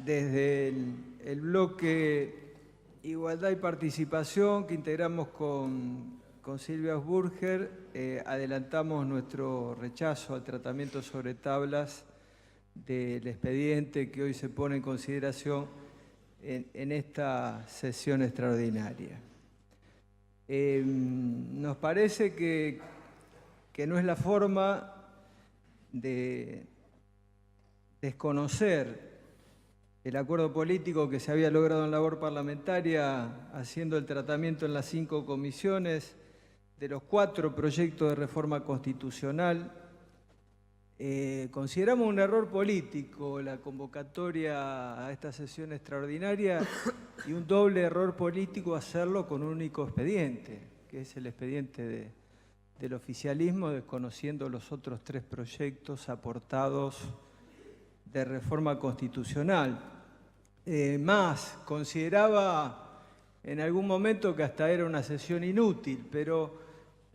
desde el bloque Igualdad y Participación que integramos con Silvia Asburger, adelantamos nuestro rechazo al tratamiento sobre tablas del expediente que hoy se pone en consideración en esta sesión extraordinaria. Nos parece que no es la forma de desconocer el acuerdo político que se había logrado en labor parlamentaria, haciendo el tratamiento en las 5 comisiones de los 4 proyectos de reforma constitucional. Consideramos un error político la convocatoria a esta sesión extraordinaria y un doble error político hacerlo con un único expediente, que es el expediente del oficialismo, desconociendo los otros 3 proyectos aportados de reforma constitucional. Más, consideraba en algún momento que hasta era una sesión inútil, pero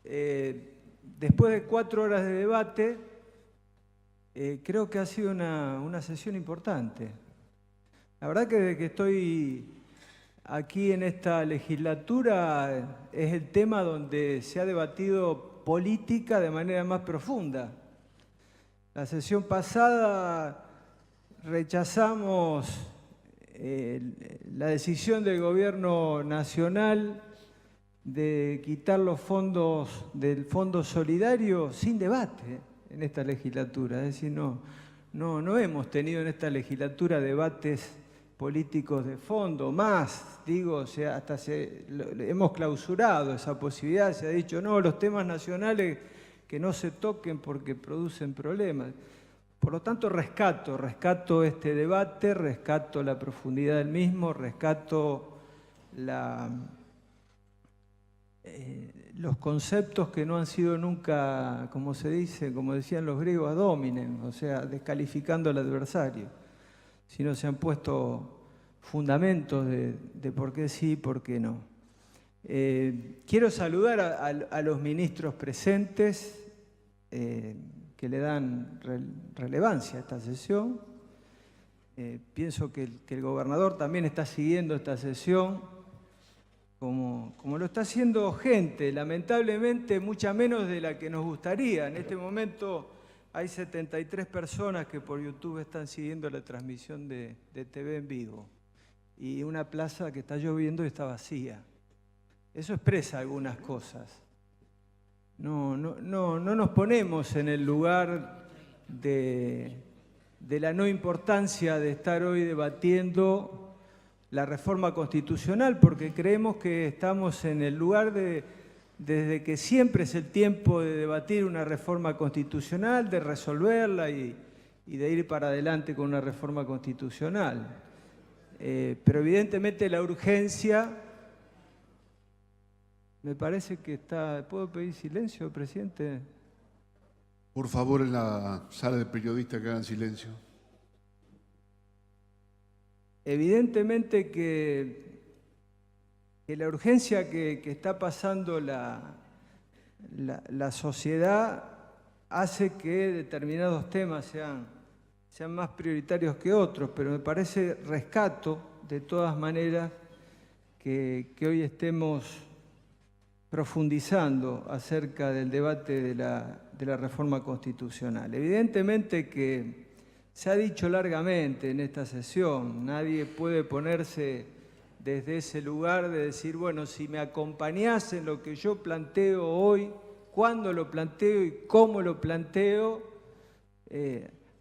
después de 4 horas de debate, creo que ha sido una sesión importante. La verdad que desde que estoy aquí en esta legislatura es el tema donde se ha debatido política de manera más profunda. La sesión pasada rechazamos la decisión del Gobierno Nacional de quitar los fondos del Fondo Solidario sin debate en esta legislatura. Es decir, no hemos tenido en esta legislatura debates políticos de fondo, más, digo, o sea, hasta hemos clausurado esa posibilidad, se ha dicho, no, los temas nacionales que no se toquen porque producen problemas. Por lo tanto, rescato este debate, rescato la profundidad del mismo, rescato los conceptos que no han sido nunca, como se dice, como decían los griegos, ad hominem, o sea, descalificando al adversario, sino se han puesto fundamentos de por qué sí y por qué no. Quiero saludar a los ministros presentes que le dan relevancia a esta sesión. Pienso que el gobernador también está siguiendo esta sesión, como lo está haciendo gente, lamentablemente mucha menos de la que nos gustaría. En este momento hay 73 personas que por YouTube están siguiendo la transmisión de TV en vivo y una plaza que está lloviendo y está vacía. Eso expresa algunas cosas. No nos ponemos en el lugar de la no importancia de estar hoy debatiendo la reforma constitucional, porque creemos que estamos en el lugar desde que siempre es el tiempo de debatir una reforma constitucional, de resolverla y de ir para adelante con una reforma constitucional. Pero evidentemente la urgencia, me parece que está... ¿Puedo pedir silencio, presidente? Por favor, en la sala de periodistas que hagan silencio. Evidentemente que la urgencia que está pasando la sociedad hace que determinados temas sean más prioritarios que otros, pero me parece rescato de todas maneras que hoy estemos profundizando acerca del debate de la reforma constitucional. Evidentemente que se ha dicho largamente en esta sesión, nadie puede ponerse desde ese lugar de decir, bueno, si me acompañás en lo que yo planteo hoy, cuándo lo planteo y cómo lo planteo,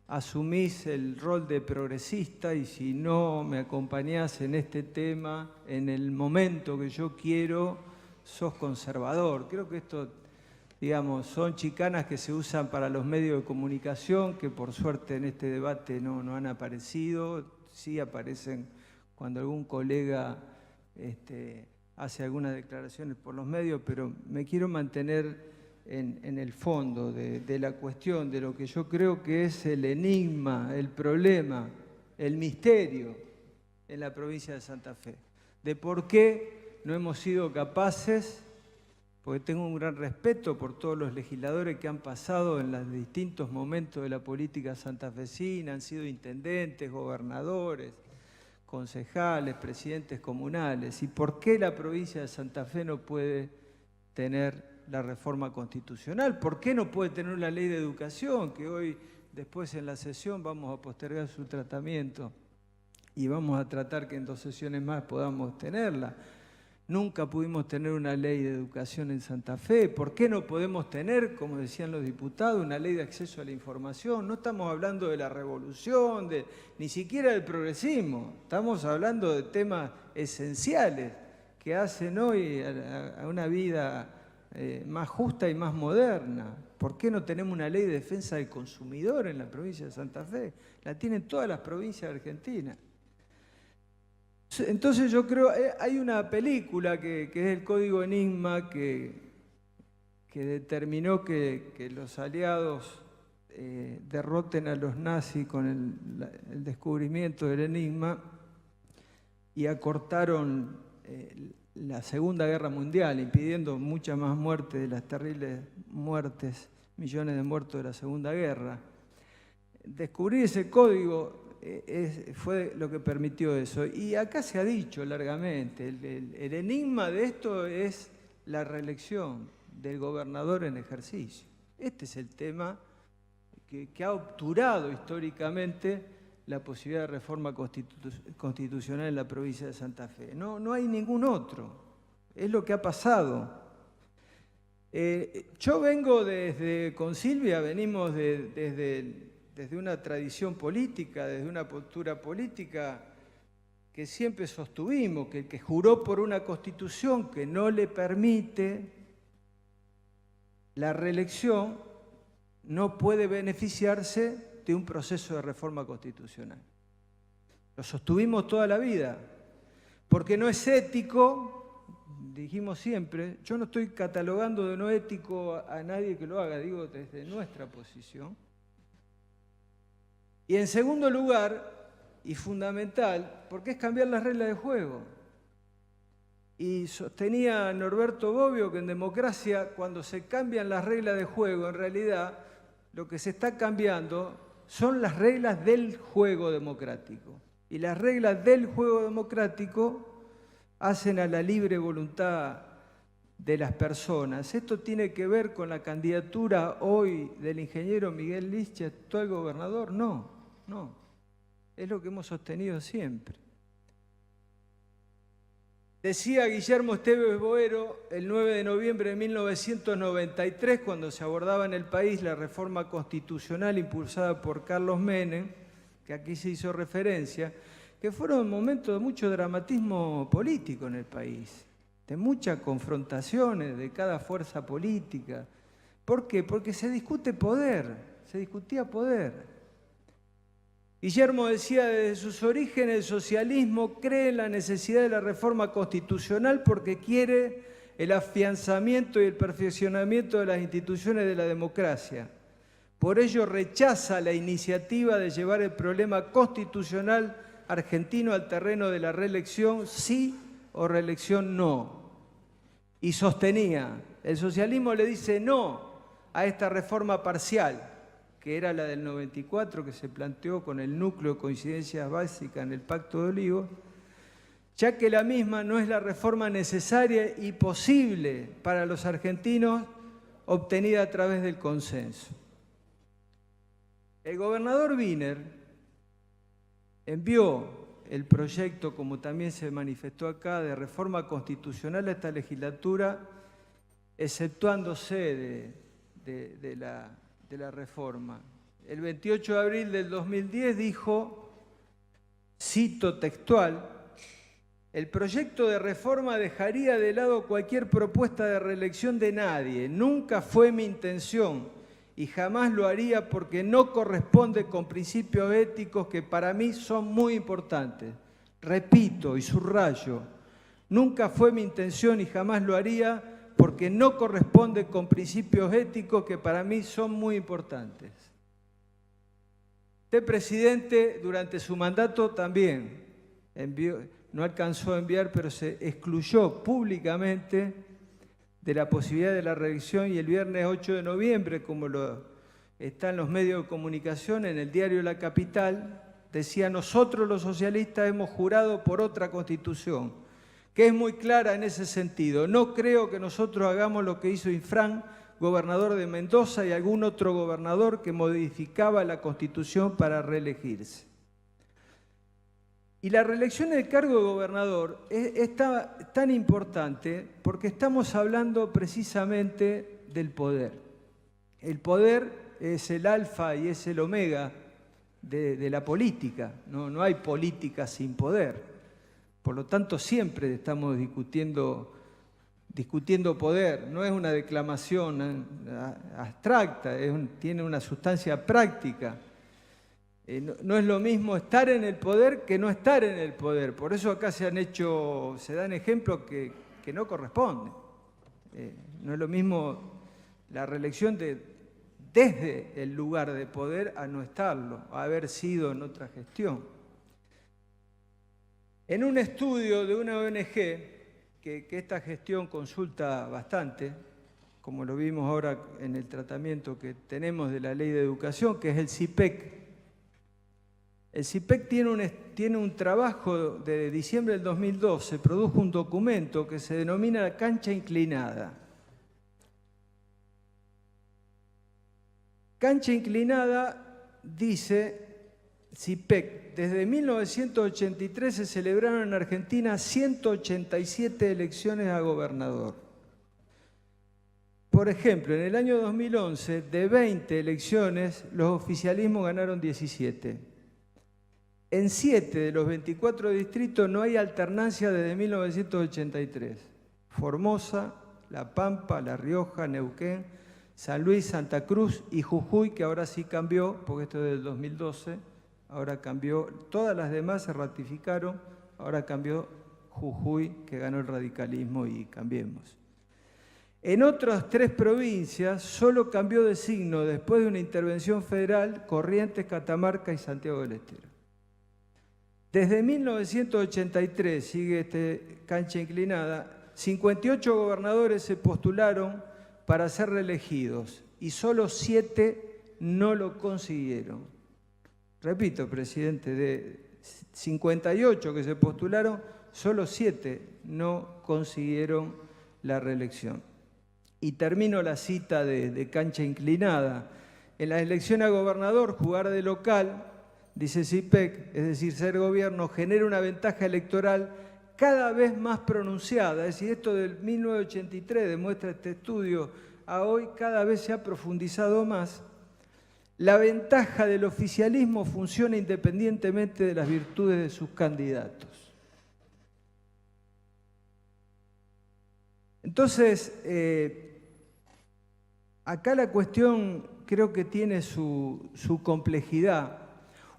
asumís el rol de progresista, y si no me acompañás en este tema, en el momento que yo quiero, sos conservador. Creo que esto, digamos, son chicanas que se usan para los medios de comunicación, que por suerte en este debate no han aparecido. Sí aparecen cuando algún colega hace algunas declaraciones por los medios, pero me quiero mantener en el fondo de la cuestión, de lo que yo creo que es el enigma, el problema, el misterio en la provincia de Santa Fe, de por qué no hemos sido capaces, porque tengo un gran respeto por todos los legisladores que han pasado en los distintos momentos de la política santafesina, han sido intendentes, gobernadores, concejales, presidentes comunales. ¿Y por qué la provincia de Santa Fe no puede tener la reforma constitucional? ¿Por qué no puede tener una ley de educación que hoy, después en la sesión, vamos a postergar su tratamiento y vamos a tratar que en 2 sesiones más podamos tenerla? Nunca pudimos tener una ley de educación en Santa Fe. ¿Por qué no podemos tener, como decían los diputados, una ley de acceso a la información? No estamos hablando de la revolución, ni siquiera del progresismo. Estamos hablando de temas esenciales que hacen hoy a una vida más justa y más moderna. ¿Por qué no tenemos una ley de defensa del consumidor en la provincia de Santa Fe? La tienen todas las provincias de Argentina. Entonces yo creo, hay una película que es el Código Enigma que determinó que los aliados derroten a los nazis con el descubrimiento del enigma y acortaron la Segunda Guerra Mundial, impidiendo muchas más muertes de las terribles muertes, millones de muertos de la Segunda Guerra. Descubrir ese código fue lo que permitió eso. Y acá se ha dicho largamente, el enigma de esto es la reelección del gobernador en ejercicio. Este es el tema que ha obturado históricamente la posibilidad de reforma constitucional en la provincia de Santa Fe. No hay ningún otro. Es lo que ha pasado. Yo vengo con Silvia, venimos desde una tradición política, desde una postura política que siempre sostuvimos, que el que juró por una constitución que no le permite la reelección no puede beneficiarse de un proceso de reforma constitucional. Lo sostuvimos toda la vida, porque no es ético, dijimos siempre, yo no estoy catalogando de no ético a nadie que lo haga, digo desde nuestra posición. Y en segundo lugar, y fundamental, porque es cambiar las reglas de juego. Y sostenía Norberto Bobbio que en democracia, cuando se cambian las reglas de juego, en realidad lo que se está cambiando son las reglas del juego democrático. Y las reglas del juego democrático hacen a la libre voluntad de las personas. Esto tiene que ver con la candidatura hoy del ingeniero Miguel Lisch, actual gobernador. No. Es lo que hemos sostenido siempre. Decía Guillermo Esteves Boero el 9 de noviembre de 1993, cuando se abordaba en el país la reforma constitucional impulsada por Carlos Menem, que aquí se hizo referencia, que fueron momentos de mucho dramatismo político en el país, de muchas confrontaciones de cada fuerza política. ¿Por qué? Porque se discutía poder. Guillermo decía, desde sus orígenes el socialismo cree en la necesidad de la reforma constitucional porque quiere el afianzamiento y el perfeccionamiento de las instituciones de la democracia. Por ello rechaza la iniciativa de llevar el problema constitucional argentino al terreno de la reelección sí o reelección no. Y sostenía, el socialismo le dice no a esta reforma parcial, que era la del 94, que se planteó con el núcleo de coincidencias básicas en el Pacto de Olivos, ya que la misma no es la reforma necesaria y posible para los argentinos obtenida a través del consenso. El gobernador Wiener envió el proyecto, como también se manifestó acá, de reforma constitucional a esta legislatura, exceptuándose de la reforma. El 28 de abril del 2010 dijo, cito textual, el proyecto de reforma dejaría de lado cualquier propuesta de reelección de nadie. Nunca fue mi intención y jamás lo haría porque no corresponde con principios éticos que para mí son muy importantes. Repito y subrayo, nunca fue mi intención y jamás lo haría porque no corresponde con principios éticos que para mí son muy importantes. Este presidente, durante su mandato también no alcanzó a enviar, pero se excluyó públicamente de la posibilidad de la reelección y el viernes 8 de noviembre, como está en los medios de comunicación, en el diario La Capital, Decía, nosotros los socialistas hemos jurado por otra constitución, que es muy clara en ese sentido. No creo que nosotros hagamos lo que hizo Infran, gobernador de Mendoza, y algún otro gobernador que modificaba la Constitución para reelegirse. Y la reelección del cargo de gobernador es tan importante porque estamos hablando precisamente del poder. El poder es el alfa y es el omega de la política. No hay política sin poder. Por lo tanto, siempre estamos discutiendo poder. No es una declamación abstracta, tiene una sustancia práctica. No es lo mismo estar en el poder que no estar en el poder. Por eso acá se dan ejemplos que no corresponden. No es lo mismo la reelección desde el lugar de poder a no estarlo, a haber sido en otra gestión. En un estudio de una ONG, que esta gestión consulta bastante, como lo vimos ahora en el tratamiento que tenemos de la Ley de Educación, que es el CIPEC. El CIPEC tiene un trabajo de diciembre del 2012, produjo un documento que se denomina la cancha inclinada. Cancha inclinada, dice CIPEC, desde 1983 se celebraron en Argentina 187 elecciones a gobernador. Por ejemplo, en el año 2011, de 20 elecciones, los oficialismos ganaron 17. En 7 de los 24 distritos no hay alternancia desde 1983. Formosa, La Pampa, La Rioja, Neuquén, San Luis, Santa Cruz y Jujuy, que ahora sí cambió, porque esto es del 2012, ahora cambió. Todas las demás se ratificaron, ahora cambió Jujuy, que ganó el radicalismo y Cambiemos. En otras 3 provincias solo cambió de signo después de una intervención federal Corrientes, Catamarca y Santiago del Estero. Desde 1983, sigue cancha inclinada, 58 gobernadores se postularon para ser reelegidos y solo 7 no lo consiguieron. Repito, presidente, de 58 que se postularon, solo 7 no consiguieron la reelección. Y termino la cita de cancha inclinada. En la elección a gobernador, jugar de local, dice CIPEC, es decir, ser gobierno, genera una ventaja electoral cada vez más pronunciada. Es decir, esto del 1983 demuestra este estudio, a hoy cada vez se ha profundizado más. La ventaja del oficialismo funciona independientemente de las virtudes de sus candidatos. Entonces, acá la cuestión creo que tiene su complejidad.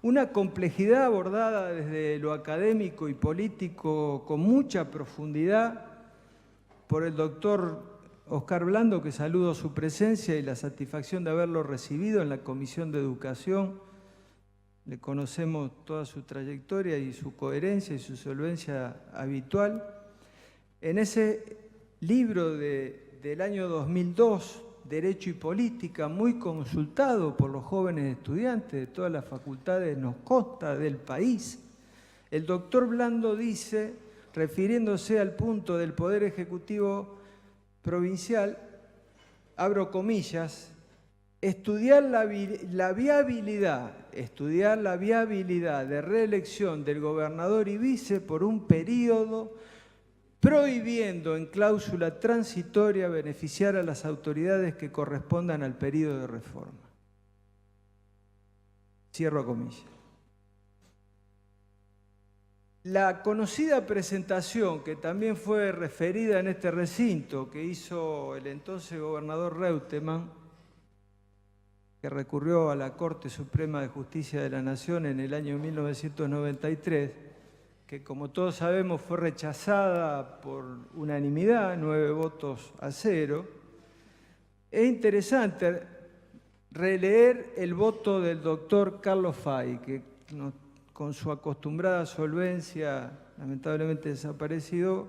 Una complejidad abordada desde lo académico y político con mucha profundidad por el doctor Oscar Blando, que saludo su presencia y la satisfacción de haberlo recibido en la Comisión de Educación. Le conocemos toda su trayectoria y su coherencia y su solvencia habitual. En ese libro del año 2002, Derecho y Política, muy consultado por los jóvenes estudiantes de todas las facultades, nos consta, del país, el doctor Blando dice, refiriéndose al punto del Poder Ejecutivo Provincial, abro comillas, estudiar la viabilidad de reelección del gobernador y vice por un periodo prohibiendo en cláusula transitoria beneficiar a las autoridades que correspondan al periodo de reforma. Cierro comillas. La conocida presentación, que también fue referida en este recinto, que hizo el entonces gobernador Reutemann, que recurrió a la Corte Suprema de Justicia de la Nación en el año 1993, que como todos sabemos fue rechazada por unanimidad, 9 votos a 0. Es interesante releer el voto del doctor Carlos Fay, que con su acostumbrada solvencia, lamentablemente desaparecido,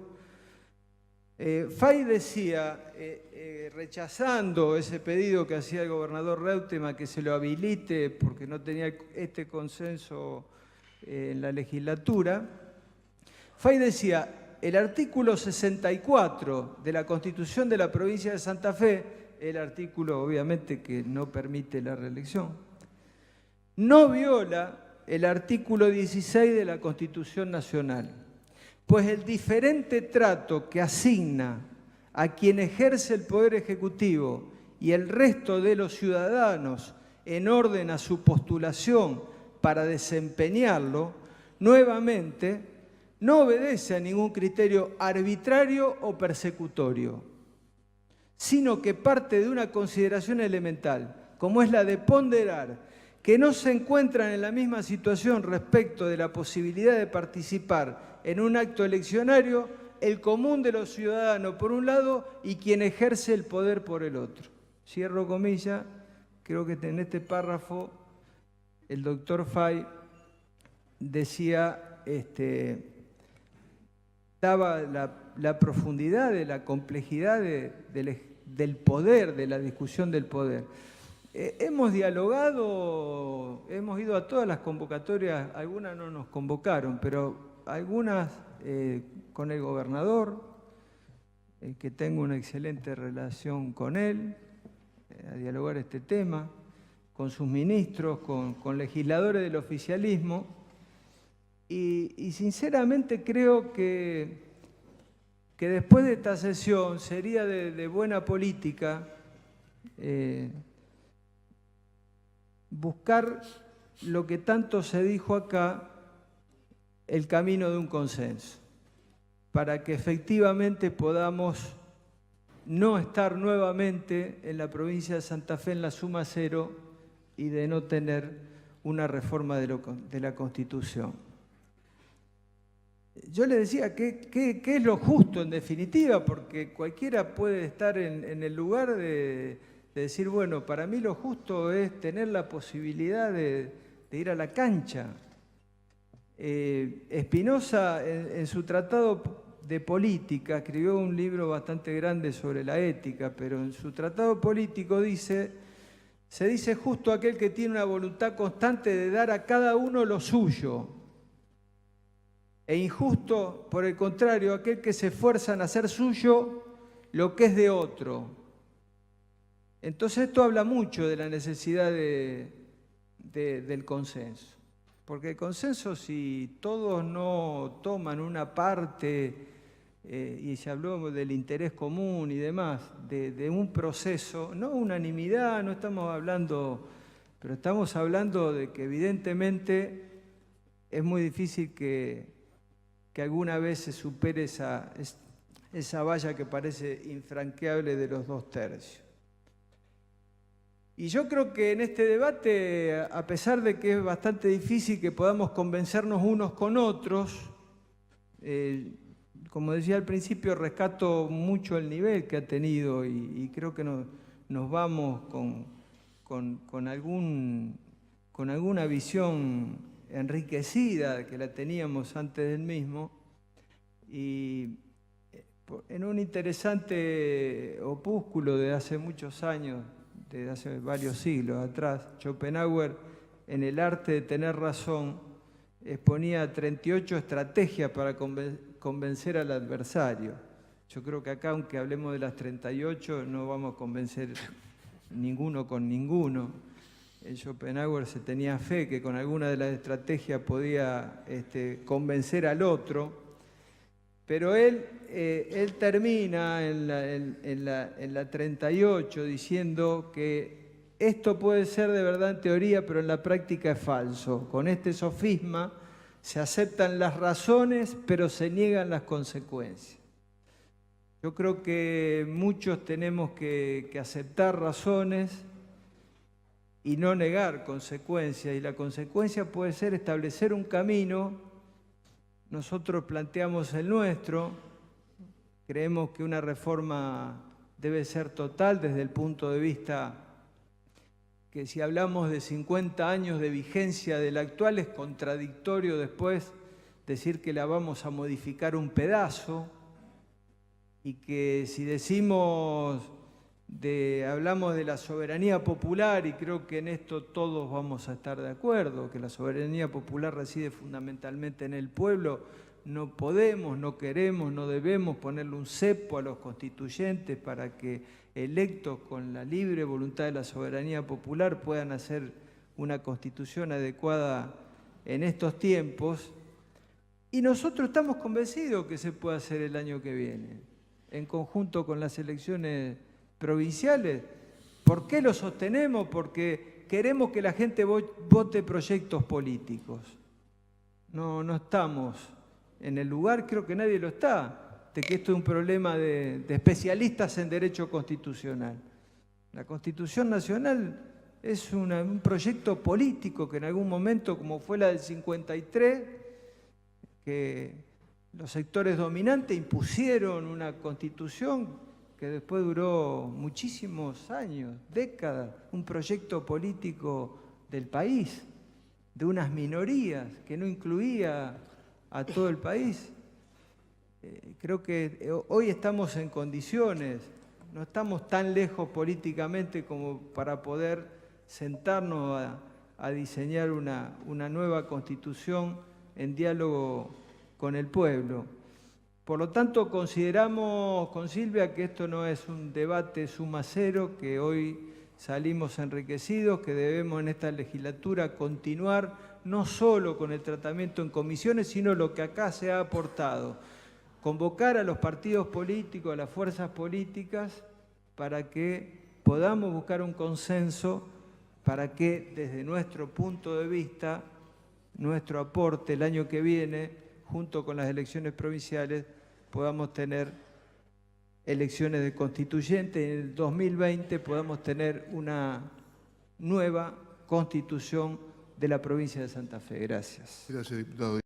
Fay decía, rechazando ese pedido que hacía el gobernador Reutemann, que se lo habilite porque no tenía este consenso en la legislatura, Fay decía, el artículo 64 de la Constitución de la provincia de Santa Fe, el artículo obviamente que no permite la reelección, no viola el artículo 16 de la Constitución Nacional, pues el diferente trato que asigna a quien ejerce el Poder Ejecutivo y el resto de los ciudadanos en orden a su postulación para desempeñarlo, nuevamente, no obedece a ningún criterio arbitrario o persecutorio, sino que parte de una consideración elemental, como es la de ponderar que no se encuentran en la misma situación respecto de la posibilidad de participar en un acto eleccionario el común de los ciudadanos por un lado y quien ejerce el poder por el otro. Cierro comillas, creo que en este párrafo el doctor Fay decía, daba la profundidad de la complejidad del poder, de la discusión del poder. Hemos dialogado, hemos ido a todas las convocatorias, algunas no nos convocaron, pero algunas con el gobernador, que tengo una excelente relación con él, a dialogar este tema, con sus ministros, con legisladores del oficialismo, y sinceramente creo que después de esta sesión sería de buena política buscar lo que tanto se dijo acá, el camino de un consenso, para que efectivamente podamos no estar nuevamente en la provincia de Santa Fe en la suma cero y de no tener una reforma de la Constitución. Yo le decía, ¿qué es lo justo en definitiva? Porque cualquiera puede estar en el lugar de decir, bueno, para mí lo justo es tener la posibilidad de ir a la cancha. Spinoza, en su tratado de política, escribió un libro bastante grande sobre la ética, pero en su tratado político se dice justo aquel que tiene una voluntad constante de dar a cada uno lo suyo, e injusto, por el contrario, aquel que se esfuerza en hacer suyo lo que es de otro. Entonces esto habla mucho de la necesidad del consenso. Porque el consenso, si todos no toman una parte, y se habló del interés común y demás, de un proceso, no unanimidad, no estamos hablando, pero estamos hablando de que evidentemente es muy difícil que alguna vez se supere esa valla que parece infranqueable de los 2/3. Y yo creo que en este debate, a pesar de que es bastante difícil que podamos convencernos unos con otros, como decía al principio, rescato mucho el nivel que ha tenido y creo que nos vamos con alguna visión enriquecida que la teníamos antes del mismo. Y en un interesante opúsculo de hace muchos años, desde hace varios siglos atrás, Schopenhauer, en El arte de tener razón, exponía 38 estrategias para convencer al adversario. Yo creo que acá, aunque hablemos de las 38, no vamos a convencer ninguno con ninguno. Schopenhauer se tenía fe que con alguna de las estrategias podía convencer al otro, pero él termina en la 38 diciendo que esto puede ser de verdad en teoría, pero en la práctica es falso. Con este sofisma se aceptan las razones, pero se niegan las consecuencias. Yo creo que muchos tenemos que aceptar razones y no negar consecuencias, y la consecuencia puede ser establecer un camino. Nosotros planteamos el nuestro, creemos que una reforma debe ser total desde el punto de vista que si hablamos de 50 años de vigencia del actual es contradictorio después decir que la vamos a modificar un pedazo, y que si decimos hablamos de la soberanía popular y creo que en esto todos vamos a estar de acuerdo, que la soberanía popular reside fundamentalmente en el pueblo. No podemos, no queremos, no debemos ponerle un cepo a los constituyentes para que electos con la libre voluntad de la soberanía popular puedan hacer una constitución adecuada en estos tiempos. Y nosotros estamos convencidos que se puede hacer el año que viene, en conjunto con las elecciones provinciales. ¿Por qué lo sostenemos? Porque queremos que la gente vote proyectos políticos. No estamos en el lugar, creo que nadie lo está, de que esto es un problema de especialistas en derecho constitucional. La Constitución Nacional es un proyecto político que en algún momento, como fue la del 53, que los sectores dominantes impusieron una constitución que después duró muchísimos años, décadas, un proyecto político del país, de unas minorías, que no incluía a todo el país. Creo que hoy estamos en condiciones, no estamos tan lejos políticamente como para poder sentarnos a diseñar una nueva constitución en diálogo con el pueblo. Por lo tanto, consideramos con Silvia que esto no es un debate suma cero, que hoy salimos enriquecidos, que debemos en esta legislatura continuar no solo con el tratamiento en comisiones, sino lo que acá se ha aportado. Convocar a los partidos políticos, a las fuerzas políticas, para que podamos buscar un consenso, para que desde nuestro punto de vista, nuestro aporte el año que viene, junto con las elecciones provinciales, podamos tener elecciones de constituyentes y en el 2020 podamos tener una nueva constitución de la provincia de Santa Fe. Gracias. Gracias, diputado.